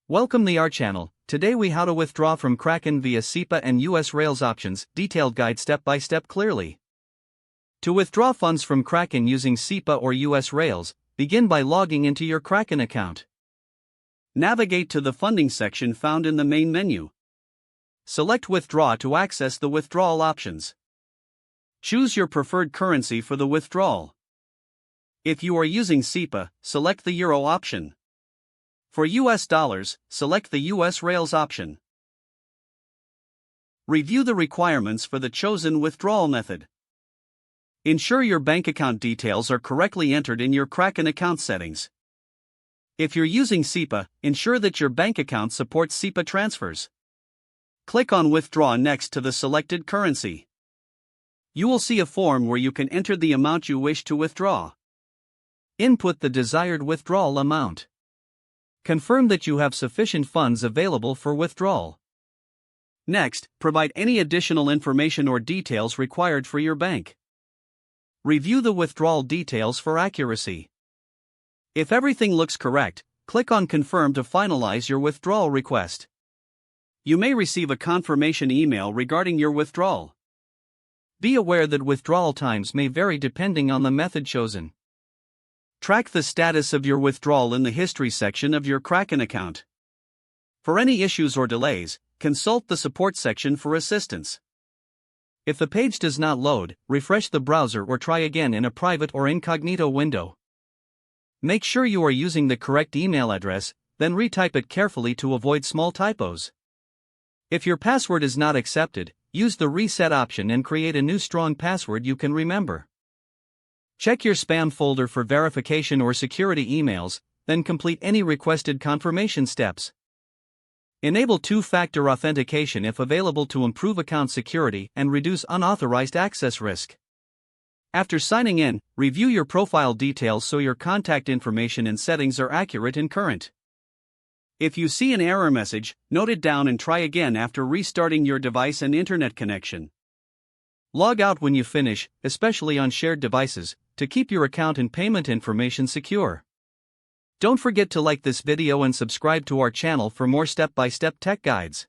Welcome to our channel. Today we how to withdraw from Kraken via SEPA and US Rails options, detailed guide step by step clearly. To withdraw funds from Kraken using SEPA or US Rails, begin by logging into your Kraken account. Navigate to the funding section found in the main menu. Select withdraw to access the withdrawal options. Choose your preferred currency for the withdrawal. If you are using SEPA, select the Euro option. For US dollars, select the US Rails option. Review the requirements for the chosen withdrawal method. Ensure your bank account details are correctly entered in your Kraken account settings. If you're using SEPA, ensure that your bank account supports SEPA transfers. Click on Withdraw next to the selected currency. You will see a form where you can enter the amount you wish to withdraw. Input the desired withdrawal amount. Confirm that you have sufficient funds available for withdrawal. Next, provide any additional information or details required for your bank. Review the withdrawal details for accuracy. If everything looks correct, click on Confirm to finalize your withdrawal request. You may receive a confirmation email regarding your withdrawal. Be aware that withdrawal times may vary depending on the method chosen. Track the status of your withdrawal in the History section of your Kraken account. For any issues or delays, consult the Support section for assistance. If the page does not load, refresh the browser or try again in a private or incognito window. Make sure you are using the correct email address, then retype it carefully to avoid small typos. If your password is not accepted, use the Reset option and create a new strong password you can remember. Check your spam folder for verification or security emails, then complete any requested confirmation steps. Enable two-factor authentication if available to improve account security and reduce unauthorized access risk. After signing in, review your profile details so your contact information and settings are accurate and current. If you see an error message, note it down and try again after restarting your device and internet connection. Log out when you finish, especially on shared devices, to keep your account and payment information secure. Don't forget to like this video and subscribe to our channel for more step-by-step tech guides.